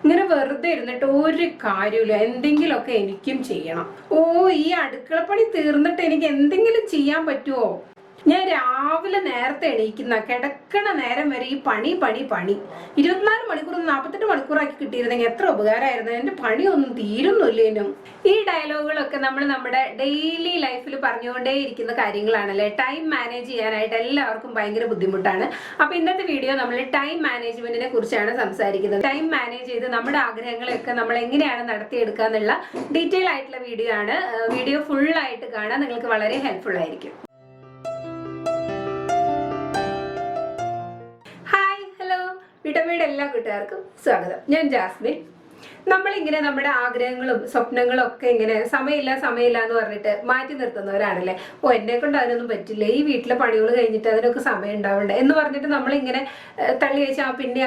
ഇങ്ങനെ വെറുതെ ഇരുന്നിട്ട് ഒരു കാര്യമില്ല, എന്തെങ്കിലുമൊക്കെ എനിക്കും ചെയ്യണം. ഈ അടുക്കളപ്പണി തീർന്നിട്ട് എനിക്ക് എന്തെങ്കിലും ചെയ്യാൻ പറ്റുമോ? ഞാൻ രാവിലെ നേരത്തെ എണീക്കുന്ന കിടക്കണ നേരം വരെ ഈ പണി 24 മണിക്കൂർ 48 മണിക്കൂറാക്കി കിട്ടിയിരുന്നെങ്കിൽ എത്ര ഉപകാരമായിരുന്നു. എന്റെ പണിയൊന്നും തീരുന്നില്ലേനും. ഈ ഡയലോഗുകളൊക്കെ നമ്മൾ നമ്മുടെ ഡെയിലി ലൈഫിൽ പറഞ്ഞുകൊണ്ടേ ഇരിക്കുന്ന കാര്യങ്ങളാണല്ലേ. ടൈം മാനേജ് ചെയ്യാനായിട്ട് എല്ലാവർക്കും ഭയങ്കര ബുദ്ധിമുട്ടാണ്. അപ്പൊ ഇന്നത്തെ വീഡിയോ നമ്മൾ ടൈം മാനേജ്മെന്റിനെ കുറിച്ചാണ് സംസാരിക്കുന്നത്. ടൈം മാനേജ് ചെയ്ത് നമ്മുടെ ആഗ്രഹങ്ങളെയൊക്കെ നമ്മൾ എങ്ങനെയാണ് നടത്തിയെടുക്കുക എന്നുള്ള ഡീറ്റെയിൽ ആയിട്ടുള്ള വീഡിയോ ആണ്. വീഡിയോ ഫുൾ ആയിട്ട് കാണാൻ നിങ്ങൾക്ക് വളരെ ഹെൽപ്ഫുൾ ആയിരിക്കും. വീട്ടമ്മയുടെ എല്ലാ കൂട്ടുകാർക്കും സ്വാഗതം. ഞാൻ ജാസ്മിൻ. നമ്മളിങ്ങനെ നമ്മുടെ ആഗ്രഹങ്ങളും സ്വപ്നങ്ങളും ഒക്കെ ഇങ്ങനെ സമയമില്ല എന്ന് പറഞ്ഞിട്ട് മാറ്റി നിർത്തുന്നവരാണല്ലേ. എന്നെ കൊണ്ട് അതിനൊന്നും പറ്റില്ല, ഈ വീട്ടിലെ പണികൾ കഴിഞ്ഞിട്ട് അതിനൊക്കെ സമയം ഉണ്ടാവണ്ടേ എന്ന് പറഞ്ഞിട്ട് നമ്മളിങ്ങനെ തള്ളി വെച്ചാൽ പിന്നെ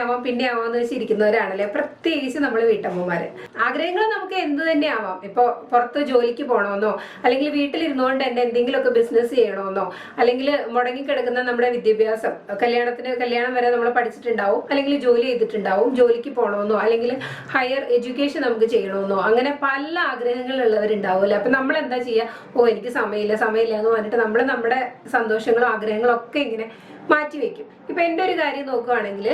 ആവാന്ന് വെച്ചിരിക്കുന്നവരാണല്ലേ, പ്രത്യേകിച്ച് നമ്മൾ വീട്ടമ്മമാര്. ആഗ്രഹങ്ങൾ നമുക്ക് എന്ത് തന്നെ ആവാം. ഇപ്പൊ പുറത്ത് ജോലിക്ക് പോകണമെന്നോ, അല്ലെങ്കിൽ വീട്ടിലിരുന്നുകൊണ്ട് തന്നെ എന്തെങ്കിലുമൊക്കെ ബിസിനസ് ചെയ്യണമെന്നോ, അല്ലെങ്കിൽ മുടങ്ങിക്കിടക്കുന്ന നമ്മുടെ വിദ്യാഭ്യാസം, കല്യാണം വരെ നമ്മൾ പഠിച്ചിട്ടുണ്ടാവും, അല്ലെങ്കിൽ ജോലി ചെയ്തിട്ടുണ്ടാവും, ജോലിക്ക് പോകണമെന്നോ, അല്ലെങ്കിൽ ഹയർ എഡ്യൂക്കേഷൻ നമുക്ക് ചെയ്യണമെന്നോ, അങ്ങനെ പല ആഗ്രഹങ്ങളുള്ളവരുണ്ടാവുമല്ലോ. അപ്പൊ നമ്മൾ എന്താ ചെയ്യുക? എനിക്ക് സമയമില്ല എന്ന് പറഞ്ഞിട്ട് നമ്മൾ നമ്മുടെ സന്തോഷങ്ങളും ആഗ്രഹങ്ങളും ഒക്കെ ഇങ്ങനെ മാറ്റി വെക്കും. ഇപ്പൊ എൻ്റെ ഒരു കാര്യം നോക്കുവാണെങ്കിൽ,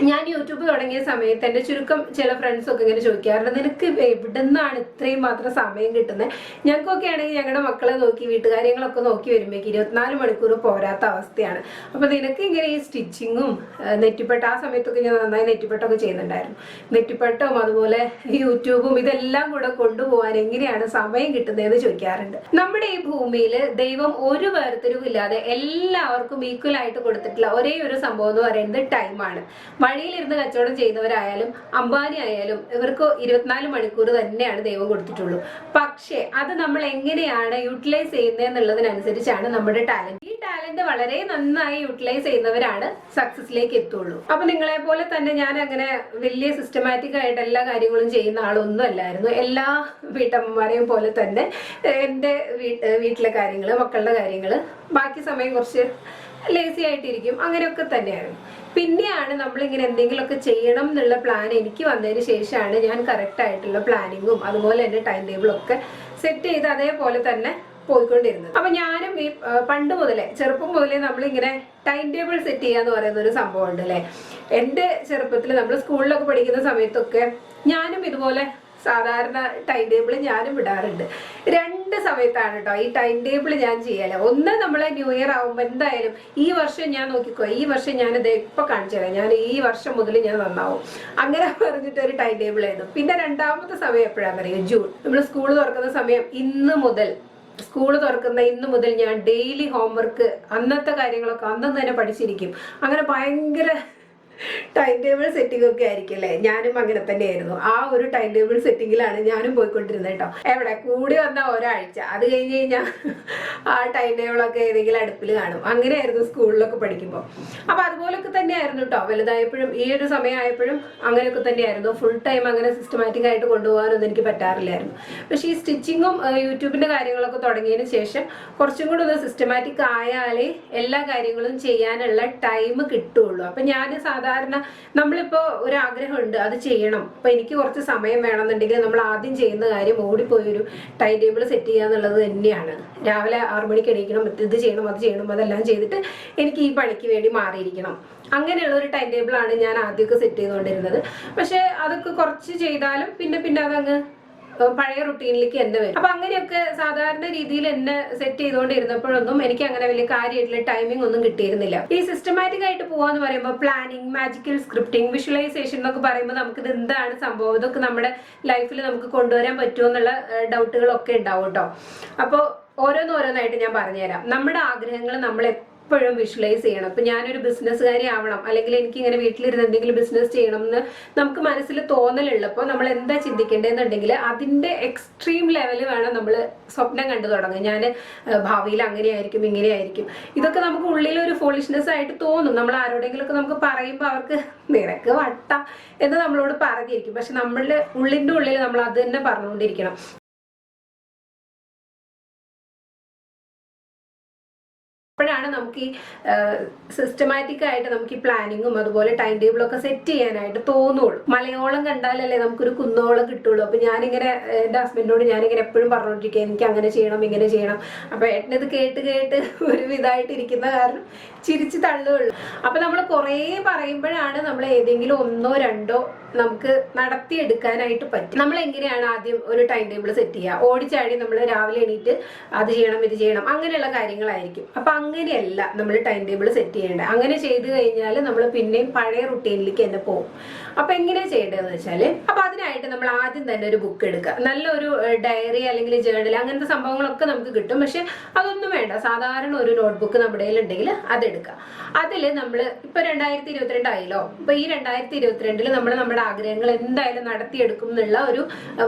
ഞാൻ യൂട്യൂബ് തുടങ്ങിയ സമയത്ത് എൻ്റെ ചുരുക്കം ചില ഫ്രണ്ട്സ് ഒക്കെ ഇങ്ങനെ ചോദിക്കാറുണ്ട്, നിനക്ക് എവിടെ നിന്നാണ് ഇത്രയും മാത്രം സമയം കിട്ടുന്നത്? ഞങ്ങൾക്കൊക്കെ ആണെങ്കിൽ ഞങ്ങളുടെ മക്കളെ നോക്കി വീട്ടുകാര്യങ്ങളൊക്കെ നോക്കി വരുമ്പോഴേക്ക് 24 മണിക്കൂർ പോരാത്ത അവസ്ഥയാണ്. അപ്പൊ നിനക്ക് ഇങ്ങനെ ഈ സ്റ്റിച്ചിങ്ങും നെറ്റിപ്പട്ട, ആ സമയത്തൊക്കെ ഞാൻ നന്നായി നെറ്റിപ്പട്ടൊക്കെ ചെയ്യുന്നുണ്ടായിരുന്നു, നെറ്റിപ്പട്ടും അതുപോലെ യൂട്യൂബും ഇതെല്ലാം കൂടെ കൊണ്ടുപോകാൻ എങ്ങനെയാണ് സമയം കിട്ടുന്നതെന്ന് ചോദിക്കാറുണ്ട്. നമ്മുടെ ഈ ഭൂമിയിൽ ദൈവം ഒരു വേർതിരിവില്ലാതെ എല്ലാവർക്കും ഈക്വൽ ആയിട്ട് കൊടുത്തിട്ടുള്ള ഒരേ ഒരു സംഭവം എന്ന് പറയുന്നത് ടൈമാണ്. വഴിയിലിരുന്ന് കച്ചവടം ചെയ്യുന്നവരായാലും അംബാനി ആയാലും ഇവർക്ക് 24 മണിക്കൂർ തന്നെയാണ് ദൈവം കൊടുത്തിട്ടുള്ളൂ. പക്ഷെ അത് നമ്മൾ എങ്ങനെയാണ് യൂട്ടിലൈസ് ചെയ്യുന്നത് എന്നുള്ളതിനനുസരിച്ചാണ് നമ്മുടെ ടാലന്റ്. ഈ ടാലന്റ് വളരെ നന്നായി യൂട്ടിലൈസ് ചെയ്യുന്നവരാണ് സക്സസിലേക്ക് എത്തുള്ളൂ. അപ്പൊ നിങ്ങളെ പോലെ തന്നെ ഞാൻ അങ്ങനെ വലിയ സിസ്റ്റമാറ്റിക് ആയിട്ട് എല്ലാ കാര്യങ്ങളും ചെയ്യുന്ന ആളൊന്നും അല്ലായിരുന്നു. എല്ലാ വീട്ടമ്മമാരെയും പോലെ തന്നെ എൻ്റെ വീട്ടിലെ കാര്യങ്ങള്, മക്കളുടെ കാര്യങ്ങള്, ബാക്കി സമയം കുറച്ച് ലേസി ആയിട്ടിരിക്കും, അങ്ങനെയൊക്കെ തന്നെയായിരുന്നു. പിന്നെയാണ് നമ്മളിങ്ങനെ എന്തെങ്കിലുമൊക്കെ ചെയ്യണം എന്നുള്ള പ്ലാൻ എനിക്ക് വന്നതിന് ശേഷമാണ് ഞാൻ കറക്റ്റ് ആയിട്ടുള്ള പ്ലാനിങ്ങും അതുപോലെ തന്നെ ടൈം ടേബിളും ഒക്കെ സെറ്റ് ചെയ്ത് അതേപോലെ തന്നെ പോയിക്കൊണ്ടിരുന്നത്. അപ്പൊ ഞാനും ഈ പണ്ട് മുതലേ, ചെറുപ്പം മുതലേ നമ്മളിങ്ങനെ ടൈം ടേബിൾ സെറ്റ് ചെയ്യാന്ന് പറയുന്ന ഒരു സംഭവം ഉണ്ട് അല്ലെ. എൻ്റെ ചെറുപ്പത്തിൽ നമ്മൾ സ്കൂളിലൊക്കെ പഠിക്കുന്ന സമയത്തൊക്കെ ഞാനും ഇതുപോലെ സാധാരണ ടൈം ടേബിൾ ഞാനും വിടാറുണ്ട്. 2 സമയത്താണ് കേട്ടോ ഈ ടൈം ടേബിൾ ഞാൻ ചെയ്യല്. ഒന്ന്, നമ്മളെ ന്യൂ ഇയർ ആവുമ്പോൾ എന്തായാലും ഈ വർഷം ഞാൻ നോക്കിക്കോ, ഈ വർഷം ഞാനിത് ഇപ്പൊ കാണിച്ചു തരാം, ഞാൻ ഈ വർഷം മുതൽ ഞാൻ നന്നാവും, അങ്ങനെ പറഞ്ഞിട്ട് ഒരു ടൈം ടേബിൾ ആയിരുന്നു. പിന്നെ രണ്ടാമത്തെ സമയം എപ്പോഴാണെന്നറിയോ? ജൂൺ. നമ്മൾ സ്കൂൾ തുറക്കുന്ന സമയം. സ്കൂൾ തുറക്കുന്ന ഇന്ന് മുതൽ ഞാൻ ഡെയിലി ഹോംവർക്ക്, അന്നത്തെ കാര്യങ്ങളൊക്കെ അന്ന് തന്നെ പഠിച്ചിരിക്കും. അങ്ങനെ ഭയങ്കര ടൈം ടേബിൾ സെറ്റിംഗ് ഒക്കെ ആയിരിക്കും അല്ലേ. ഞാനും അങ്ങനെ തന്നെയായിരുന്നു. ആ ഒരു ടൈം ടേബിൾ സെറ്റിങ്ങിലാണ് ഞാനും പോയിക്കൊണ്ടിരുന്നത് കേട്ടോ. എവിടെ കൂടി വന്ന ഒരാഴ്ച, അത് കഴിഞ്ഞ് കഴിഞ്ഞാൽ ആ ടൈം ടേബിളൊക്കെ ഏതെങ്കിലും അടുപ്പിൽ കാണും. അങ്ങനെയായിരുന്നു സ്കൂളിലൊക്കെ പഠിക്കുമ്പോൾ. അപ്പൊ അതുപോലൊക്കെ തന്നെയായിരുന്നു കേട്ടോ വലുതായപ്പോഴും. ഈ ഒരു സമയമായപ്പോഴും അങ്ങനെയൊക്കെ തന്നെയായിരുന്നു. ഫുൾ ടൈം അങ്ങനെ സിസ്റ്റമാറ്റിക് ആയിട്ട് കൊണ്ടുപോകാനൊന്നും എനിക്ക് പറ്റാറില്ലായിരുന്നു. പക്ഷേ ഈ സ്റ്റിച്ചിങ്ങും യൂട്യൂബിന്റെ കാര്യങ്ങളൊക്കെ തുടങ്ങിയതിന് ശേഷം കുറച്ചും കൂടെ ഒന്ന് സിസ്റ്റമാറ്റിക് ആയാലേ എല്ലാ കാര്യങ്ങളും ചെയ്യാനുള്ള ടൈം കിട്ടുള്ളൂ. അപ്പൊ ഞാൻ സാധാരണ നമ്മളിപ്പോ ഒരു ആഗ്രഹമുണ്ട്, അത് ചെയ്യണം, അപ്പൊ എനിക്ക് കുറച്ച് സമയം വേണമെന്നുണ്ടെങ്കിൽ നമ്മൾ ആദ്യം ചെയ്യുന്ന കാര്യം ഓടിപ്പോയി ഒരു ടൈം ടേബിൾ സെറ്റ് ചെയ്യുക എന്നുള്ളത് തന്നെയാണ്. രാവിലെ 6 മണിക്ക് എണീക്കണം, ഇത് ചെയ്യണം, അത് ചെയ്യണം, അതെല്ലാം ചെയ്തിട്ട് എനിക്ക് ഈ പണിക്ക് വേണ്ടി മാറിയിരിക്കണം. അങ്ങനെയുള്ള ഒരു ടൈം ടേബിളാണ് ഞാൻ ആദ്യമൊക്കെ സെറ്റ് ചെയ്തുകൊണ്ടിരുന്നത്. പക്ഷെ അതൊക്കെ കുറച്ച് ചെയ്താലും പിന്നെ അതങ്ങ് പഴയ റുട്ടീനിലേക്ക് തന്നെ വരും. അപ്പൊ അങ്ങനെയൊക്കെ സാധാരണ രീതിയിൽ എന്നെ സെറ്റ് ചെയ്തുകൊണ്ടിരുന്നപ്പോഴൊന്നും എനിക്ക് അങ്ങനെ വലിയ കാര്യമായിട്ടുള്ള ടൈമിംഗ് ഒന്നും കിട്ടിയിരുന്നില്ല. ഈ സിസ്റ്റമാറ്റിക് ആയിട്ട് പോവാന്ന് പറയുമ്പോൾ പ്ലാനിങ്, മാജിക്കൽ സ്ക്രിപ്റ്റിംഗ്, വിഷ്വലൈസേഷൻ എന്നൊക്കെ പറയുമ്പോൾ നമുക്ക് ഇത് എന്താണ് സംഭവം, ഇതൊക്കെ നമ്മുടെ ലൈഫിൽ നമുക്ക് കൊണ്ടുവരാൻ പറ്റുമോ എന്നുള്ള ഡൗട്ടുകളൊക്കെ ഉണ്ടാവും കേട്ടോ. അപ്പോൾ ഓരോന്നായിട്ട് ഞാൻ പറഞ്ഞുതരാം. നമ്മുടെ ആഗ്രഹങ്ങൾ നമ്മൾ എപ്പോഴും വിഷ്വലൈസ് ചെയ്യണം. ഇപ്പൊ ഞാനൊരു ബിസിനസ്സുകാരി ആവണം, അല്ലെങ്കിൽ എനിക്ക് ഇങ്ങനെ വീട്ടിലിരുന്ന് എന്തെങ്കിലും ബിസിനസ് ചെയ്യണം എന്ന് നമുക്ക് മനസ്സിൽ തോന്നലുള്ളപ്പോൾ നമ്മൾ എന്താ ചിന്തിക്കേണ്ടതെന്നുണ്ടെങ്കിൽ അതിന്റെ എക്സ്ട്രീം ലെവല് വേണം നമ്മൾ സ്വപ്നം കണ്ടു തുടങ്ങുക. ഞാൻ ഭാവിയിൽ അങ്ങനെയായിരിക്കും, ഇങ്ങനെയായിരിക്കും. ഇതൊക്കെ നമുക്ക് ഉള്ളിൽ ഒരു ഫോളിഷ്നെസ് ആയിട്ട് തോന്നും. നമ്മൾ ആരോടെങ്കിലും ഒക്കെ നമുക്ക് പറയുമ്പോൾ അവർക്ക് നിനക്ക് വട്ടം എന്ന് നമ്മളോട് പറഞ്ഞിരിക്കും. പക്ഷെ നമ്മളുടെ ഉള്ളിന്റെ ഉള്ളിൽ നമ്മൾ അത് തന്നെ പറഞ്ഞുകൊണ്ടിരിക്കണം. അപ്പോഴാണ് നമുക്ക് ഈ സിസ്റ്റമാറ്റിക് ആയിട്ട് നമുക്ക് ഈ പ്ലാനിങ്ങും അതുപോലെ ടൈം ടേബിളൊക്കെ സെറ്റ് ചെയ്യാനായിട്ട് തോന്നുള്ളൂ. മലയോളം കണ്ടാലല്ലേ നമുക്കൊരു കുന്നോളം കിട്ടുള്ളൂ. അപ്പൊ ഞാനിങ്ങനെ എൻ്റെ ഹസ്ബൻഡിനോട് ഞാനിങ്ങനെ എപ്പോഴും പറഞ്ഞുകൊണ്ടിരിക്കുക, എനിക്ക് അങ്ങനെ ചെയ്യണം ഇങ്ങനെ ചെയ്യണം. അപ്പൊ ഏട്ടനത് കേട്ട് കേട്ട് ഒരു ഇതായിട്ട് ഇരിക്കുന്ന കാരണം ചിരിച്ച് തള്ളുകയുള്ളൂ. അപ്പൊ നമ്മൾ കുറേ പറയുമ്പോഴാണ് നമ്മൾ ഏതെങ്കിലും ഒന്നോ രണ്ടോ നമുക്ക് നടത്തിയെടുക്കാനായിട്ട് പറ്റും. നമ്മൾ എങ്ങനെയാണ് ആദ്യം ഒരു ടൈം ടേബിൾ സെറ്റ് ചെയ്യുക? ഓടിച്ചാടി നമ്മൾ രാവിലെ എണീറ്റ് അത് ചെയ്യണം ഇത് ചെയ്യണം അങ്ങനെയുള്ള കാര്യങ്ങളായിരിക്കും. അപ്പൊ അങ്ങനെയല്ല നമ്മൾ ടൈം ടേബിൾ സെറ്റ് ചെയ്യേണ്ടത്. അങ്ങനെ ചെയ്ത് കഴിഞ്ഞാൽ നമ്മൾ പിന്നെയും പഴയ റുട്ടീനിലേക്ക് തന്നെ പോകും. അപ്പൊ എങ്ങനെയാ ചെയ്യേണ്ടതെന്ന് വെച്ചാല്, അപ്പൊ അതിനായിട്ട് നമ്മൾ ആദ്യം തന്നെ ഒരു ബുക്ക് എടുക്കുക. നല്ലൊരു ഡയറി അല്ലെങ്കിൽ ജേർണൽ അങ്ങനത്തെ സംഭവങ്ങളൊക്കെ നമുക്ക് കിട്ടും. പക്ഷെ അതൊന്നും വേണ്ട, സാധാരണ ഒരു നോട്ട്ബുക്ക് നമ്മുടെ കയ്യിൽ ഉണ്ടെങ്കിൽ അതെടുക്കുക. അതില് നമ്മൾ ഇപ്പൊ 2022 ആയല്ലോ. അപ്പൊ ഈ 2022 നമ്മൾ നമ്മുടെ ആഗ്രഹങ്ങൾ എന്തായാലും നടത്തിയെടുക്കും എന്നുള്ള ഒരു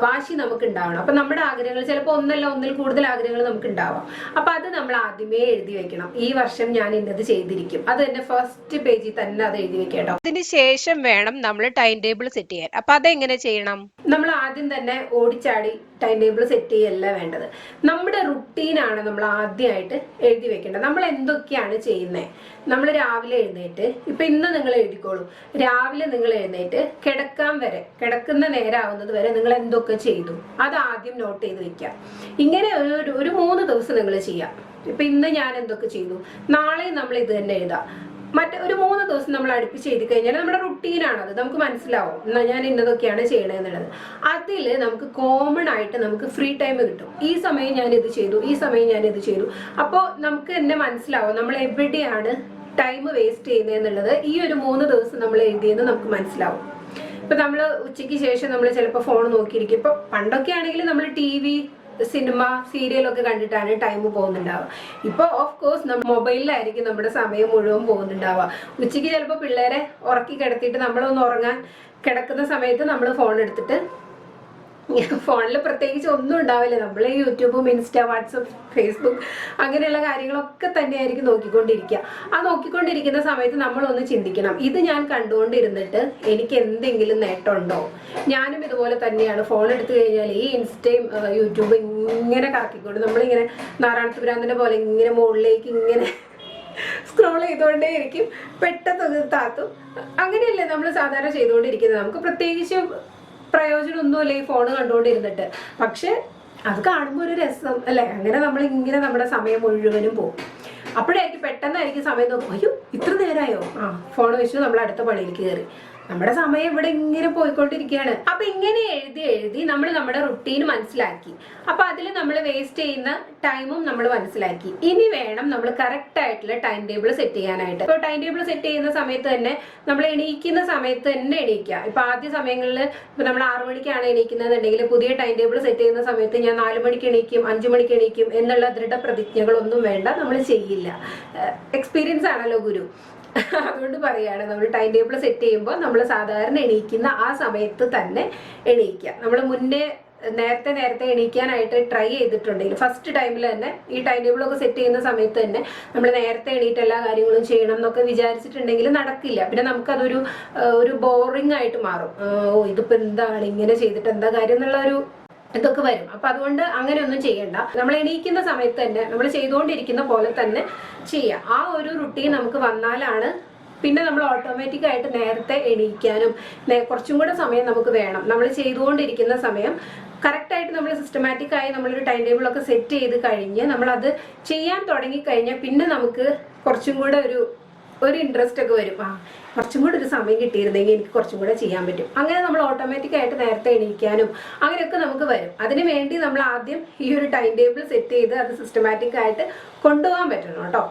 വാശി നമുക്ക് ഉണ്ടാവണം. അപ്പൊ നമ്മുടെ ആഗ്രഹങ്ങൾ ചിലപ്പോൾ ഒന്നിൽ കൂടുതൽ ആഗ്രഹങ്ങൾ നമുക്ക് ഉണ്ടാവാം. അപ്പൊ അത് നമ്മൾ ആദ്യമേ എഴുതി വെക്കണം. ഈ വർഷം ഞാൻ ഇന്നത് ചെയ്തിരിക്കും. അത് തന്നെ ഫസ്റ്റ് പേജിൽ തന്നെ അത് എഴുതി വെക്കണം. അതിന് ശേഷം വേണം നമ്മൾ ടൈം ടേബിൾ സെറ്റ് ചെയ്യാൻ. അപ്പൊ അതെങ്ങനെ ചെയ്യണം? നമ്മൾ ആദ്യം തന്നെ ഓടിച്ചാടി ടൈം ടേബിൾ സെറ്റ് ചെയ്യല്ല വേണ്ടത്. നമ്മുടെ റുട്ടീനാണ് നമ്മൾ ആദ്യമായിട്ട് എഴുതി വെക്കേണ്ടത്. നമ്മൾ എന്തൊക്കെയാണ് ചെയ്യുന്നത്? നമ്മൾ രാവിലെ എഴുന്നേറ്റ്, ഇപ്പൊ ഇന്ന് നിങ്ങൾ എഴുതിക്കോളൂ, രാവിലെ നിങ്ങൾ എഴുന്നേറ്റ് കിടക്കാൻ വരെ, കിടക്കുന്ന നേരമാവുന്നത് വരെ നിങ്ങൾ എന്തൊക്കെ ചെയ്തു അത് ആദ്യം നോട്ട് ചെയ്ത് വെക്കാം. ഇങ്ങനെ ഒരു 3 ദിവസം നിങ്ങൾ ചെയ്യാം. ഇപ്പൊ ഇന്ന് ഞാൻ എന്തൊക്കെ ചെയ്തു, നാളെ നമ്മൾ ഇത് തന്നെ എഴുതാം. ഒരു 3 ദിവസം നമ്മൾ അടുപ്പിച്ച് എഴുതി കഴിഞ്ഞാൽ നമ്മുടെ റുട്ടീനാണത്, നമുക്ക് മനസ്സിലാവും ഞാൻ ഇന്നതൊക്കെയാണ് ചെയ്യണമെന്നുള്ളത്. അതിൽ നമുക്ക് കോമൺ ആയിട്ട് നമുക്ക് ഫ്രീ ടൈം കിട്ടും. ഈ സമയം ഞാൻ ഇത് ചെയ്തു, ഈ സമയം ഞാൻ ഇത് ചെയ്തു. അപ്പോൾ നമുക്ക് തന്നെ മനസ്സിലാവും നമ്മൾ എവിടെയാണ് ടൈം വേസ്റ്റ് ചെയ്യുന്നതെന്നുള്ളത്. ഈ ഒരു 3 ദിവസം നമ്മൾ എഴുതിയെന്ന് നമുക്ക് മനസ്സിലാവും. ഇപ്പൊ നമ്മൾ ഉച്ചയ്ക്ക് ശേഷം നമ്മൾ ചിലപ്പോൾ ഫോൺ നോക്കിയിരിക്കും. ഇപ്പൊ പണ്ടൊക്കെ ആണെങ്കിൽ നമ്മൾ TV, സിനിമ, സീരിയലൊക്കെ കണ്ടിട്ടാണ് ടൈം പോകുന്നുണ്ടാവുക. ഇപ്പൊ ഓഫ് കോഴ്സ് മൊബൈലിലായിരിക്കും നമ്മുടെ സമയം മുഴുവൻ പോകുന്നുണ്ടാവുക. ഉച്ചയ്ക്ക് ചിലപ്പോൾ പിള്ളേരെ ഉറക്കി കിടത്തിയിട്ട് നമ്മളൊന്ന് ഉറങ്ങാൻ കിടക്കുന്ന സമയത്ത് നമ്മൾ ഫോൺ എടുത്തിട്ട്, ഫോണിൽ പ്രത്യേകിച്ച് ഒന്നും ഉണ്ടാവില്ല, നമ്മൾ യൂട്യൂബും ഇൻസ്റ്റ, വാട്സപ്പ്, ഫേസ്ബുക്ക് അങ്ങനെയുള്ള കാര്യങ്ങളൊക്കെ തന്നെയായിരിക്കും നോക്കിക്കൊണ്ടിരിക്കുക. ആ നോക്കിക്കൊണ്ടിരിക്കുന്ന സമയത്ത് നമ്മളൊന്ന് ചിന്തിക്കണം, ഇത് ഞാൻ കണ്ടുകൊണ്ടിരുന്നിട്ട് എനിക്ക് എന്തെങ്കിലും നേട്ടമുണ്ടോ? ഞാനും ഇതുപോലെ തന്നെയാണ്. ഫോൺ എടുത്തു കഴിഞ്ഞാൽ ഈ ഇൻസ്റ്റയും യൂട്യൂബും ഇങ്ങനെ കറക്കിക്കൊണ്ട് നമ്മളിങ്ങനെ നാരായണത്ത് ഭ്രാന്തിനെ പോലെ ഇങ്ങനെ മുകളിലേക്ക് ഇങ്ങനെ സ്ക്രോൾ ചെയ്തുകൊണ്ടേ ഇരിക്കും. പെട്ടെന്ന് താത്തും. അങ്ങനെയല്ലേ നമ്മൾ സാധാരണ ചെയ്തുകൊണ്ടിരിക്കുന്നത്. നമുക്ക് പ്രത്യേകിച്ച് പ്രയോജനമൊന്നുമില്ല ഈ ഫോൺ കണ്ടുകൊണ്ടിരുന്നിട്ട്. പക്ഷെ അത് കാണുമ്പോൾ ഒരു രസം അല്ലേ? അങ്ങനെ നമ്മൾ ഇങ്ങനെ നമ്മുടെ സമയം മുഴുവനും പോകും. അപ്പോഴായിരിക്കും പെട്ടെന്നായിരിക്കും സമയം നോക്കും, അയ്യോ ഇത്ര നേരമായോ, ഫോൺ വെച്ചു നമ്മൾ അടുത്ത പണിയിലേക്ക് കയറി. നമ്മുടെ സമയം ഇവിടെ ഇങ്ങനെ പോയിക്കൊണ്ടിരിക്കുകയാണ്. അപ്പൊ ഇങ്ങനെ എഴുതി എഴുതി നമ്മൾ നമ്മുടെ റുട്ടീൻ മനസ്സിലാക്കി. അപ്പൊ അതിൽ നമ്മൾ വേസ്റ്റ് ചെയ്യുന്ന ടൈമും നമ്മൾ മനസ്സിലാക്കി. ഇനി വേണം നമ്മൾ കറക്റ്റ് ആയിട്ടുള്ള ടൈം ടേബിൾ സെറ്റ് ചെയ്യാനായിട്ട്. ഇപ്പൊ ടൈം ടേബിൾ സെറ്റ് ചെയ്യുന്ന സമയത്ത് തന്നെ നമ്മൾ എണീക്കുന്ന സമയത്ത് തന്നെ എണീക്കുക. ഇപ്പൊ ആദ്യ സമയങ്ങളിൽ ഇപ്പൊ നമ്മൾ 6 മണിക്കാണ് എണീക്കുന്നതെന്നുണ്ടെങ്കിൽ പുതിയ ടൈം ടേബിൾ സെറ്റ് ചെയ്യുന്ന സമയത്ത് ഞാൻ 4 മണിക്ക് എണീക്കും, 5 മണിക്ക് എണീക്കും എന്നുള്ള ദൃഢപ്രതിജ്ഞകളൊന്നും വേണ്ട, നമ്മൾ ചെയ്യില്ല. എക്സ്പീരിയൻസ് ആണല്ലോ ഗുരു. അതുകൊണ്ട് പറയാണ്, നമ്മൾ ടൈം ടേബിൾ സെറ്റ് ചെയ്യുമ്പോൾ നമ്മൾ സാധാരണ എണീക്കുന്ന ആ സമയത്ത് തന്നെ എണീക്കുക. നമ്മൾ മുന്നേ നേരത്തെ എണീക്കാനായിട്ട് ട്രൈ ചെയ്തിട്ടുണ്ടെങ്കിൽ ഫസ്റ്റ് ടൈമിൽ തന്നെ ഈ ടൈം ടേബിളൊക്കെ സെറ്റ് ചെയ്യുന്ന സമയത്ത് തന്നെ നമ്മൾ നേരത്തെ എണീറ്റ് എല്ലാ കാര്യങ്ങളും ചെയ്യണം എന്നൊക്കെ വിചാരിച്ചിട്ടുണ്ടെങ്കിൽ നടക്കില്ല. പിന്നെ നമുക്കതൊരു ബോറിംഗ് ആയിട്ട് മാറും. ഇതിപ്പോ എന്താണ് ഇങ്ങനെ ചെയ്തിട്ട് എന്താ കാര്യം എന്നുള്ള ഒരു ഇതൊക്കെ വരും. അപ്പൊ അതുകൊണ്ട് അങ്ങനെയൊന്നും ചെയ്യണ്ട. നമ്മൾ എണീക്കുന്ന സമയത്ത് തന്നെ നമ്മൾ ചെയ്തുകൊണ്ടിരിക്കുന്ന പോലെ തന്നെ ചെയ്യാം. ആ ഒരു റുട്ടീൻ നമുക്ക് വന്നാലാണ് പിന്നെ നമ്മൾ ഓട്ടോമാറ്റിക് ആയിട്ട് നേരത്തെ എണീക്കാനും കുറച്ചും കൂടെ സമയം നമുക്ക് വേണം. നമ്മൾ ചെയ്തുകൊണ്ടിരിക്കുന്ന സമയം കറക്റ്റായിട്ട് നമ്മൾ സിസ്റ്റമാറ്റിക് ആയി നമ്മളൊരു ടൈം ടേബിളൊക്കെ സെറ്റ് ചെയ്ത് കഴിഞ്ഞ് നമ്മളത് ചെയ്യാൻ തുടങ്ങിക്കഴിഞ്ഞാൽ പിന്നെ നമുക്ക് കുറച്ചും കൂടെ ഒരു ഇൻട്രസ്റ്റ് ഒക്കെ വരും. കുറച്ചും കൂടെ ഒരു സമയം കിട്ടിയിരുന്നെങ്കിൽ എനിക്ക് കുറച്ചും കൂടെ ചെയ്യാൻ പറ്റും. അങ്ങനെ നമ്മൾ ഓട്ടോമാറ്റിക് ആയിട്ട് നേരത്തെ എണീക്കാനും അങ്ങനെയൊക്കെ നമുക്ക് വരും. അതിനു വേണ്ടി നമ്മൾ ആദ്യം ഈ ഒരു ടൈം ടേബിൾ സെറ്റ് ചെയ്ത് അത് സിസ്റ്റമാറ്റിക് ആയിട്ട് കൊണ്ടുപോകാൻ പറ്റണം കേട്ടോ.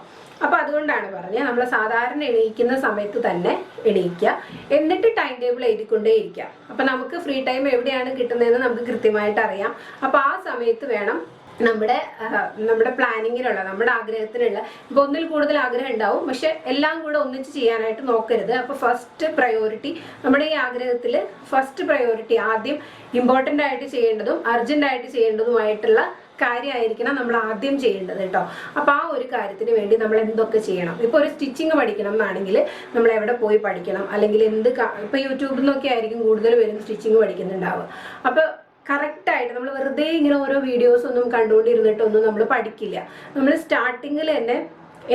അപ്പൊ അതുകൊണ്ടാണ് പറഞ്ഞത് നമ്മൾ സാധാരണ എണീക്കുന്ന സമയത്ത് തന്നെ എണീക്കുക, എന്നിട്ട് ടൈം ടേബിൾ എഴുതിക്കൊണ്ടേ ഇരിക്കുക. അപ്പൊ നമുക്ക് ഫ്രീ ടൈം എവിടെയാണ് കിട്ടുന്നതെന്ന് നമുക്ക് കൃത്യമായിട്ട് അറിയാം. അപ്പൊ ആ സമയത്ത് വേണം നമ്മുടെ പ്ലാനിങ്ങിലുള്ള നമ്മുടെ ആഗ്രഹത്തിനുള്ള ഇപ്പൊ ഒന്നിൽ കൂടുതൽ ആഗ്രഹം ഉണ്ടാവും, പക്ഷെ എല്ലാം കൂടെ ഒന്നിച്ച് ചെയ്യാനായിട്ട് നോക്കരുത്. അപ്പൊ ഫസ്റ്റ് പ്രയോറിറ്റി നമ്മുടെ ഈ ആഗ്രഹത്തിൽ ഫസ്റ്റ് പ്രയോറിറ്റി ആദ്യം ഇമ്പോർട്ടൻ്റ് ആയിട്ട് ചെയ്യേണ്ടതും അർജന്റ് ആയിട്ട് ചെയ്യേണ്ടതുമായിട്ടുള്ള കാര്യമായിരിക്കണം നമ്മൾ ആദ്യം ചെയ്യേണ്ടത് കേട്ടോ. അപ്പൊ ആ ഒരു കാര്യത്തിന് വേണ്ടി നമ്മൾ എന്തൊക്കെ ചെയ്യണം? ഇപ്പൊ ഒരു സ്റ്റിച്ചിങ് പഠിക്കണം എന്നാണെങ്കിൽ നമ്മൾ എവിടെ പോയി പഠിക്കണം, അല്ലെങ്കിൽ ഇപ്പൊ യൂട്യൂബിൽ നിന്നൊക്കെ ആയിരിക്കും കൂടുതൽ പേരും സ്റ്റിച്ചിങ് പഠിക്കുന്നുണ്ടാവുക. അപ്പൊ കറക്റ്റായിട്ട് നമ്മൾ വെറുതെ ഇങ്ങനെ ഓരോ വീഡിയോസ് ഒന്നും കണ്ടുകൊണ്ടിരുന്നിട്ടൊന്നും നമ്മൾ പഠിക്കില്ല. നമ്മൾ സ്റ്റാർട്ടിങ്ങിൽ തന്നെ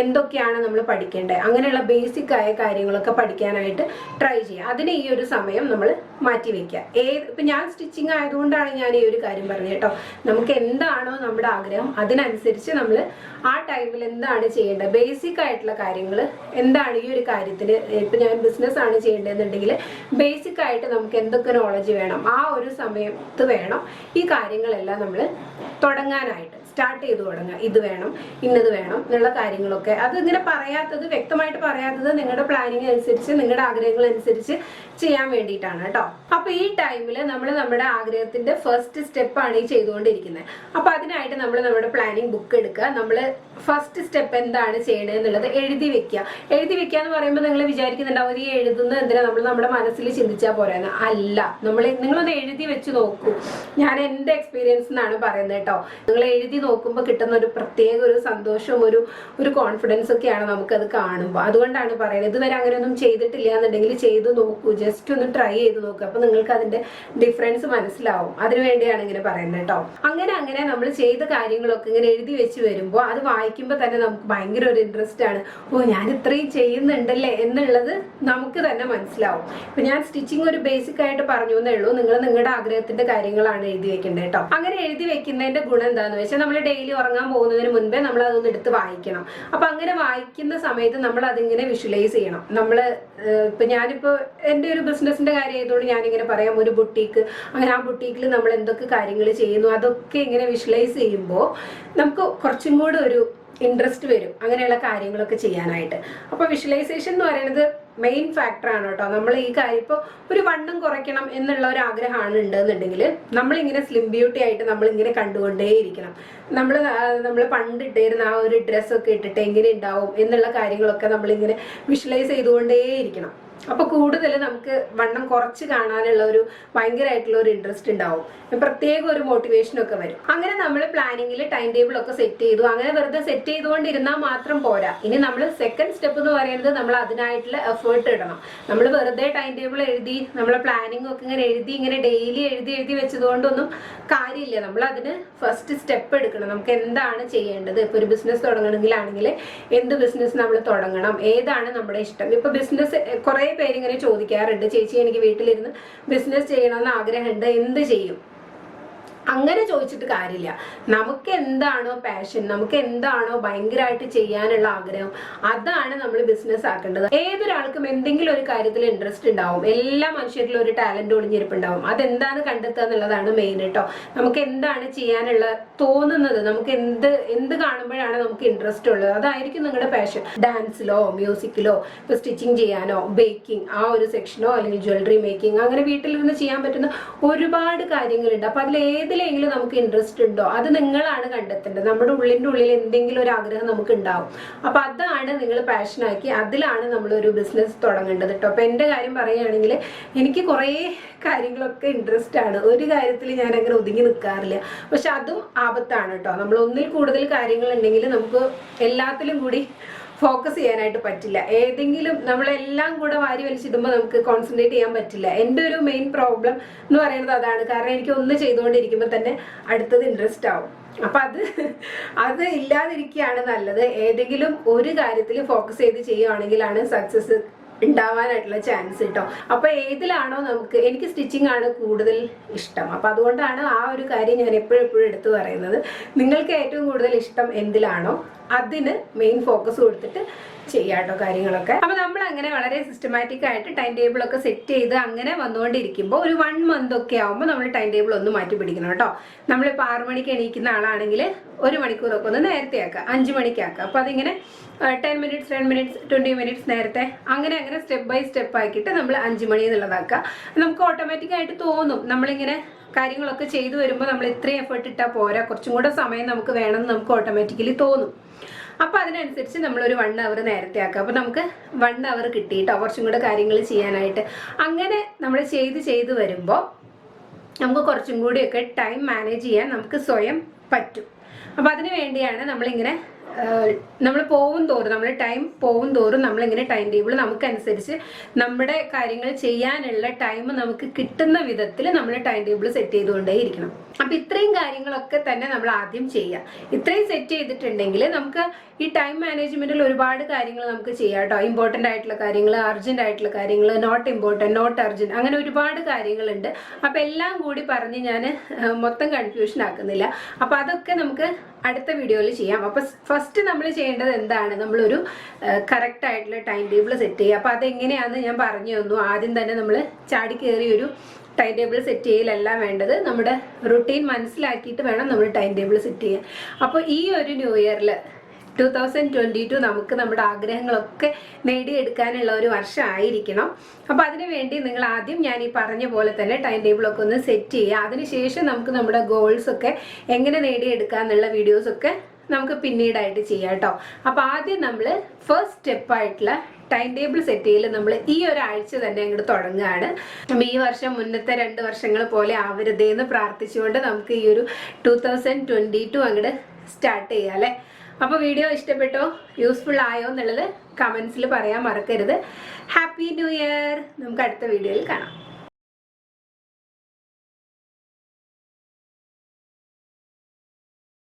എന്തൊക്കെയാണ് നമ്മൾ പഠിക്കേണ്ടത്, അങ്ങനെയുള്ള ബേസിക് ആയ കാര്യങ്ങളൊക്കെ പഠിക്കാനായിട്ട് ട്രൈ ചെയ്യുക. അതിന് ഈ ഒരു സമയം നമ്മൾ മാറ്റി വെക്കുക. ഇപ്പം ഞാൻ സ്റ്റിച്ചിങ് ആയതുകൊണ്ടാണ് ഞാൻ ഈ ഒരു കാര്യം പറഞ്ഞത് കേട്ടോ. നമുക്ക് എന്താണോ നമ്മുടെ ആഗ്രഹം അതിനനുസരിച്ച് നമ്മൾ ആ ടൈമിൽ എന്താണ് ചെയ്യേണ്ടത്, ബേസിക് ആയിട്ടുള്ള കാര്യങ്ങൾ എന്താണ് ഈ ഒരു കാര്യത്തിന്. ഇപ്പം ഞാൻ ബിസിനസ് ആണ് ചെയ്യേണ്ടതെന്നുണ്ടെങ്കിൽ ബേസിക് ആയിട്ട് നമുക്ക് എന്തൊക്കെ നോളജ് വേണം, ആ ഒരു സമയത്ത് വേണം ഈ കാര്യങ്ങളെല്ലാം നമ്മൾ തുടങ്ങാനായിട്ട് സ്റ്റാർട്ട് ചെയ്ത് തുടങ്ങുക. ഇത് വേണം, ഇന്നത് വേണം എന്നുള്ള കാര്യങ്ങളൊക്കെ അത് ഇങ്ങനെ പറയാത്തത്, വ്യക്തമായിട്ട് പറയാത്തത് നിങ്ങളുടെ പ്ലാനിങ് അനുസരിച്ച്, നിങ്ങളുടെ ആഗ്രഹങ്ങൾ അനുസരിച്ച് ചെയ്യാൻ വേണ്ടിയിട്ടാണ് കേട്ടോ. അപ്പൊ ഈ ടൈമിൽ നമ്മൾ നമ്മുടെ ആഗ്രഹത്തിന്റെ ഫസ്റ്റ് സ്റ്റെപ്പാണ് ഈ ചെയ്തുകൊണ്ടിരിക്കുന്നത്. അപ്പൊ അതിനായിട്ട് നമ്മൾ നമ്മുടെ പ്ലാനിങ് ബുക്ക് എടുക്കുക. നമ്മൾ ഫസ്റ്റ് സ്റ്റെപ്പ് എന്താണ് ചെയ്യണത് എന്നുള്ളത് എഴുതി വെക്കുക. എഴുതി വെക്കുക എന്ന് പറയുമ്പോൾ നിങ്ങൾ വിചാരിക്കുന്നുണ്ടാവും ഈ എഴുതുന്നത് എന്തിനാ, നമ്മൾ നമ്മുടെ മനസ്സിൽ ചിന്തിച്ചാൽ പോരാന്ന്. അല്ല, നിങ്ങളൊന്ന് എഴുതി വെച്ച് നോക്കൂ. ഞാൻ എൻ്റെ എക്സ്പീരിയൻസ് എന്നാണ് പറയുന്നത് കേട്ടോ. നിങ്ങൾ എഴുതി നോക്കുമ്പോൾ കിട്ടുന്ന ഒരു പ്രത്യേക ഒരു സന്തോഷവും ഒരു കോൺഫിഡൻസ് ഒക്കെയാണ് നമുക്കത് കാണുമ്പോൾ. അതുകൊണ്ടാണ് പറയുന്നത്. ഇതുവരെ അങ്ങനെയൊന്നും ചെയ്തിട്ടില്ല എന്നുണ്ടെങ്കിൽ ചെയ്ത് നോക്കൂ, ജസ്റ്റ് ഒന്ന് ട്രൈ ചെയ്ത് നോക്കുക. അപ്പൊ നിങ്ങൾക്ക് അതിന്റെ ഡിഫറൻസ് മനസ്സിലാവും. അതിനുവേണ്ടിയാണ് ഇങ്ങനെ പറയുന്നത് കേട്ടോ. അങ്ങനെ നമ്മൾ ചെയ്ത കാര്യങ്ങളൊക്കെ ഇങ്ങനെ എഴുതി വെച്ച് വരുമ്പോൾ അത് വായിക്കുമ്പോൾ തന്നെ നമുക്ക് ഭയങ്കര ഒരു ഇൻട്രസ്റ്റ് ആണ്. ഓ, ഞാൻ ഇത്രയും ചെയ്യുന്നുണ്ടല്ലേ എന്നുള്ളത് നമുക്ക് തന്നെ മനസ്സിലാവും. ഇപ്പൊ ഞാൻ സ്റ്റിച്ചിങ് ഒരു ബേസിക് ആയിട്ട് പറഞ്ഞു എന്നേ ഉള്ളൂ. നിങ്ങൾ നിങ്ങളുടെ ആഗ്രഹത്തിന്റെ കാര്യങ്ങളാണ് എഴുതി വെക്കേണ്ടത് കേട്ടോ. അങ്ങനെ എഴുതി വെക്കുന്നതിന്റെ ഗുണം എന്താന്ന് വെച്ചാൽ നമ്മൾ ഡെയിലി ഉറങ്ങാൻ പോകുന്നതിന് മുൻപേ നമ്മൾ അതൊന്ന് എടുത്ത് വായിക്കണം. അപ്പൊ അങ്ങനെ വായിക്കുന്ന സമയത്ത് നമ്മൾ അതിങ്ങനെ വിഷ്വലൈസ് ചെയ്യണം. ഇപ്പൊ ഞാനിപ്പോ എൻ്റെ ഒരു ബിസിനസിന്റെ കാര്യം ആയതുകൊണ്ട് ഞാനിങ്ങനെ പറയാം, ഒരു ബുട്ടീക്ക്, അങ്ങനെ ആ ബുട്ടീക്കിൽ നമ്മൾ എന്തൊക്കെ കാര്യങ്ങൾ ചെയ്യുന്നു അതൊക്കെ ഇങ്ങനെ വിഷ്വലൈസ് ചെയ്യുമ്പോൾ നമുക്ക് കുറച്ചും കൂടെ ഒരു ഇൻട്രസ്റ്റ് വരും അങ്ങനെയുള്ള കാര്യങ്ങളൊക്കെ ചെയ്യാനായിട്ട്. അപ്പൊ വിഷ്വലൈസേഷൻ എന്ന് പറയുന്നത് മെയിൻ ഫാക്ടറാണ് കേട്ടോ. നമ്മൾ ഈ കാര്യം ഇപ്പോൾ ഒരു വണ്ണം കുറയ്ക്കണം എന്നുള്ള ഒരു ആഗ്രഹമാണ് ഉണ്ടെന്നുണ്ടെങ്കിൽ നമ്മളിങ്ങനെ സ്ലിം ബ്യൂട്ടി ആയിട്ട് നമ്മളിങ്ങനെ കണ്ടുകൊണ്ടേയിരിക്കണം. നമ്മൾ പണ്ട് ഇട്ടിരുന്ന ആ ഒരു ഡ്രസ്സൊക്കെ ഇട്ടിട്ട് എങ്ങനെ ഉണ്ടാവും എന്നുള്ള കാര്യങ്ങളൊക്കെ നമ്മളിങ്ങനെ വിഷ്വലൈസ് ചെയ്തുകൊണ്ടേയിരിക്കണം. അപ്പൊ കൂടുതൽ നമുക്ക് വണ്ണം കുറച്ച് കാണാനുള്ള ഒരു ഭയങ്കരമായിട്ടുള്ള ഒരു ഇൻട്രസ്റ്റ് ഉണ്ടാവും. പ്രത്യേക ഒരു മോട്ടിവേഷനൊക്കെ വരും. അങ്ങനെ നമ്മൾ പ്ലാനിങ്ങിൽ ടൈം ടേബിൾ ഒക്കെ സെറ്റ് ചെയ്തു. അങ്ങനെ വെറുതെ സെറ്റ് ചെയ്തുകൊണ്ടിരുന്നാൽ മാത്രം പോരാ. ഇനി നമ്മൾ സെക്കൻഡ് സ്റ്റെപ്പ് എന്ന് പറയുന്നത് നമ്മൾ അതിനായിട്ടുള്ള എഫേർട്ട് ഇടണം. നമ്മൾ വെറുതെ ടൈം ടേബിൾ എഴുതി നമ്മളെ പ്ലാനിങ് ഒക്കെ ഇങ്ങനെ ഡെയിലി എഴുതി വെച്ചതുകൊണ്ടൊന്നും കാര്യമില്ല. നമ്മൾ അതിന് ഫസ്റ്റ് സ്റ്റെപ്പ് എടുക്കണം. നമുക്ക് എന്താണ് ചെയ്യേണ്ടത്. ഇപ്പൊ ഒരു ബിസിനസ് തുടങ്ങണമെങ്കിലാണെങ്കിൽ എന്ത് ബിസിനസ് നമ്മൾ തുടങ്ങണം, ഏതാണ് നമ്മുടെ ഇഷ്ടം. ഇപ്പൊ ബിസിനസ് കുറെ പേരിങ്ങനെ ചോദിക്കാറുണ്ട്, ചേച്ചി എനിക്ക് വീട്ടിലിരുന്ന് ബിസിനസ് ചെയ്യണമെന്ന് ആഗ്രഹമുണ്ട്, എന്ത് ചെയ്യും? അങ്ങനെ ചോദിച്ചിട്ട് കാര്യമില്ല. നമുക്ക് എന്താണോ പാഷൻ, നമുക്ക് എന്താണോ ഭയങ്കരമായിട്ട് ചെയ്യാനുള്ള ആഗ്രഹം, അതാണ് നമ്മൾ ബിസിനസ് ആക്കേണ്ടത്. ഏതൊരാൾക്കും എന്തെങ്കിലും ഒരു കാര്യത്തിൽ ഇൻട്രസ്റ്റ് ഉണ്ടാവും. എല്ലാ മനുഷ്യരിലും ഒരു ടാലന്റ് ഒളിഞ്ഞിരിപ്പുണ്ടാവും. അതെന്താണ് കണ്ടെത്തുക എന്നുള്ളതാണ് മെയിൻ കേട്ടോ. നമുക്ക് എന്താണ് ചെയ്യാനുള്ള തോന്നുന്നത്, നമുക്ക് എന്ത് കാണുമ്പോഴാണ് നമുക്ക് ഇൻട്രസ്റ്റ് ഉള്ളത്, അതായിരിക്കും നിങ്ങളുടെ പാഷൻ. ഡാൻസിലോ മ്യൂസിക്കിലോ, ഇപ്പൊ സ്റ്റിച്ചിങ് ചെയ്യാനോ, ബേക്കിംഗ് ആ ഒരു സെക്ഷനോ, അല്ലെങ്കിൽ ജ്വല്ലറി മേക്കിംഗ്, അങ്ങനെ വീട്ടിലിരുന്ന് ചെയ്യാൻ പറ്റുന്ന ഒരുപാട് കാര്യങ്ങളുണ്ട്. അപ്പൊ അതിൽ ഏതിലെങ്കിലും നമുക്ക് ഇൻട്രസ്റ്റ് ഉണ്ടോ അത് നിങ്ങളാണ് കണ്ടെത്തേണ്ടത്. നമ്മുടെ ഉള്ളിൻ്റെ ഉള്ളിൽ എന്തെങ്കിലും ഒരു ആഗ്രഹം നമുക്ക് ഉണ്ടാവും. അപ്പൊ അതാണ് നിങ്ങൾ പാഷനാക്കി അതിലാണ് നമ്മളൊരു ബിസിനസ് തുടങ്ങേണ്ടത് കേട്ടോ. അപ്പൊ എൻ്റെ കാര്യം പറയുകയാണെങ്കിൽ എനിക്ക് കുറേ കാര്യങ്ങളൊക്കെ ഇൻട്രസ്റ്റ് ആണ്. ഒരു കാര്യത്തിൽ ഞാൻ അങ്ങനെ ഒതുങ്ങി നിൽക്കാറില്ല. പക്ഷെ അതും ആപത്താണ് കേട്ടോ. നമ്മൾ ഒന്നിൽ കൂടുതൽ കാര്യങ്ങൾ ഉണ്ടെങ്കിൽ നമുക്ക് എല്ലാത്തിലും കൂടി ഫോക്കസ് ചെയ്യാനായിട്ട് പറ്റില്ല. ഏതെങ്കിലും നമ്മളെല്ലാം കൂടെ വാരി വലിച്ചിടുമ്പോൾ നമുക്ക് കോൺസെൻട്രേറ്റ് ചെയ്യാൻ പറ്റില്ല. എൻ്റെ ഒരു മെയിൻ പ്രോബ്ലം എന്ന് പറയുന്നത് അതാണ്. കാരണം എനിക്ക് ഒന്ന് ചെയ്തുകൊണ്ടിരിക്കുമ്പോൾ തന്നെ അടുത്തത് ഇൻട്രസ്റ്റ് ആവും. അപ്പൊ അത് ഇല്ലാതിരിക്കുകയാണ് നല്ലത്. ഏതെങ്കിലും ഒരു കാര്യത്തിൽ ഫോക്കസ് ചെയ്ത് ചെയ്യുകയാണെങ്കിലാണ് സക്സസ് ഉണ്ടാവാനായിട്ടുള്ള ചാൻസ് കിട്ടും. അപ്പൊ ഏതിലാണോ എനിക്ക് സ്റ്റിച്ചിങ് ആണ് കൂടുതൽ ഇഷ്ടം. അപ്പൊ അതുകൊണ്ടാണ് ആ ഒരു കാര്യം ഞാൻ എപ്പോഴും എടുത്തു പറയുന്നത്. നിങ്ങൾക്ക് ഏറ്റവും കൂടുതൽ ഇഷ്ടം എന്തിലാണോ അതിന് മെയിൻ ഫോക്കസ് കൊടുത്തിട്ട് ചെയ്യാട്ടോ കാര്യങ്ങളൊക്കെ. അപ്പൊ നമ്മൾ അങ്ങനെ വളരെ സിസ്റ്റമാറ്റിക് ആയിട്ട് ടൈം ടേബിൾ ഒക്കെ സെറ്റ് ചെയ്ത് അങ്ങനെ വന്നുകൊണ്ടിരിക്കുമ്പോൾ ഒരു 1 month ഒക്കെ ആകുമ്പോൾ നമ്മൾ ടൈം ടേബിൾ ഒന്ന് മാറ്റി പിടിക്കണം കേട്ടോ. നമ്മളിപ്പോൾ 6 മണിക്ക് എണീക്കുന്ന ആളാണെങ്കിൽ 1 മണിക്കൂറൊക്കെ ഒന്ന് നേരത്തെ ആക്കുക, 5 മണിക്ക് ആക്കുക. അപ്പൊ അതിങ്ങനെ 10 minutes 20 minutes നേരത്തെ അങ്ങനെ സ്റ്റെപ്പ് ബൈ സ്റ്റെപ്പ് ആക്കിയിട്ട് നമ്മൾ 5 മണി എന്നുള്ളതാക്കുക. നമുക്ക് ഓട്ടോമാറ്റിക് ആയിട്ട് തോന്നും നമ്മളിങ്ങനെ കാര്യങ്ങളൊക്കെ ചെയ്തു വരുമ്പോൾ നമ്മൾ ഇത്രയും എഫേർട്ട് ഇട്ടാൽ പോരാ, കുറച്ചും കൂടെ സമയം നമുക്ക് വേണമെന്ന് നമുക്ക് ഓട്ടോമാറ്റിക്കലി തോന്നും. അപ്പൊ അതിനനുസരിച്ച് നമ്മളൊരു 1 hour നേരത്തെ ആക്കുക. അപ്പൊ നമുക്ക് 1 hour കിട്ടിയിട്ടോ കുറച്ചും കൂടെ കാര്യങ്ങൾ ചെയ്യാനായിട്ട്. അങ്ങനെ നമ്മൾ ചെയ്ത് വരുമ്പോൾ നമുക്ക് കുറച്ചും കൂടിയൊക്കെ ടൈം മാനേജ് ചെയ്യാൻ നമുക്ക് സ്വയം പറ്റും. അപ്പൊ അതിന് വേണ്ടിയാണ് നമ്മളിങ്ങനെ നമ്മൾ പോകും തോറും നമ്മൾ ടൈം പോകും തോറും നമ്മളിങ്ങനെ ടൈം ടേബിൾ നമുക്കനുസരിച്ച് നമ്മുടെ കാര്യങ്ങൾ ചെയ്യാനുള്ള ടൈം നമുക്ക് കിട്ടുന്ന വിധത്തിൽ നമ്മൾ ടൈം ടേബിൾ സെറ്റ് ചെയ്തുകൊണ്ടേയിരിക്കണം. അപ്പം ഇത്രയും കാര്യങ്ങളൊക്കെ തന്നെ നമ്മൾ ആദ്യം ചെയ്യുക. ഇത്രയും സെറ്റ് ചെയ്തിട്ടുണ്ടെങ്കിൽ നമുക്ക് ഈ ടൈം മാനേജ്മെന്റിൽ ഒരുപാട് കാര്യങ്ങൾ നമുക്ക് ചെയ്യാം കേട്ടോ. ഇമ്പോർട്ടൻ്റ് ആയിട്ടുള്ള കാര്യങ്ങൾ, അർജന്റ് ആയിട്ടുള്ള കാര്യങ്ങൾ, നോട്ട് ഇമ്പോർട്ടൻറ്റ്, നോട്ട് അർജന്റ്, അങ്ങനെ ഒരുപാട് കാര്യങ്ങളുണ്ട്. അപ്പം എല്ലാം കൂടി പറഞ്ഞ് ഞാൻ മൊത്തം കൺഫ്യൂഷൻ ആക്കുന്നില്ല. അപ്പം അതൊക്കെ നമുക്ക് അടുത്ത വീഡിയോയിൽ ചെയ്യാം. അപ്പം ഫസ്റ്റ് നമ്മൾ ചെയ്യേണ്ടത് എന്താണ്, നമ്മളൊരു കറക്റ്റ് ആയിട്ടുള്ള ടൈം ടേബിൾ സെറ്റ് ചെയ്യുക. അപ്പം അതെങ്ങനെയാണെന്ന് ഞാൻ പറഞ്ഞു തന്നു. ആദ്യം തന്നെ നമ്മൾ ചാടി കയറി ഒരു ടൈം ടേബിൾ സെറ്റ് ചെയ്യലല്ല വേണ്ടത്, നമ്മുടെ റുട്ടീൻ മനസ്സിലാക്കിയിട്ട് വേണം നമ്മൾ ടൈം ടേബിൾ സെറ്റ് ചെയ്യാൻ. അപ്പോൾ ഈ ഒരു ന്യൂ ഇയറിൽ 2022 നമുക്ക് നമ്മുടെ ആഗ്രഹങ്ങളൊക്കെ നേടിയെടുക്കാനുള്ള ഒരു വർഷമായിരിക്കണം. അപ്പോൾ അതിനു വേണ്ടി നിങ്ങൾ ആദ്യം ഞാൻ ഈ പറഞ്ഞ പോലെ തന്നെ ടൈം ടേബിളൊക്കെ ഒന്ന് സെറ്റ് ചെയ്യുക. അതിനുശേഷം നമുക്ക് നമ്മുടെ ഗോൾസൊക്കെ എങ്ങനെ നേടിയെടുക്കാന്നുള്ള വീഡിയോസൊക്കെ നമുക്ക് പിന്നീടായിട്ട് ചെയ്യാം കേട്ടോ. അപ്പോൾ ആദ്യം നമ്മൾ ഫസ്റ്റ് സ്റ്റെപ്പായിട്ടുള്ള ടൈം ടേബിൾ സെറ്റ് ചെയ്യൽ നമ്മൾ ഈ ഒരാഴ്ച തന്നെ അങ്ങോട്ട് തുടങ്ങുകയാണ്. അപ്പം ഈ വർഷം മുന്നത്തെ 2 വർഷങ്ങൾ പോലെ ആവരുതേന്ന് പ്രാർത്ഥിച്ചുകൊണ്ട് നമുക്ക് ഈ ഒരു 2022 അങ്ങോട്ട് സ്റ്റാർട്ട് ചെയ്യാം അല്ലേ. അപ്പോൾ വീഡിയോ ഇഷ്ടപ്പെട്ടോ, യൂസ്ഫുൾ ആയോ എന്നുള്ളത് കമൻസിൽ പറയാൻ മറക്കരുത്. Happy new year. നമുക്ക് അടുത്ത വീഡിയോയിൽ കാണാം.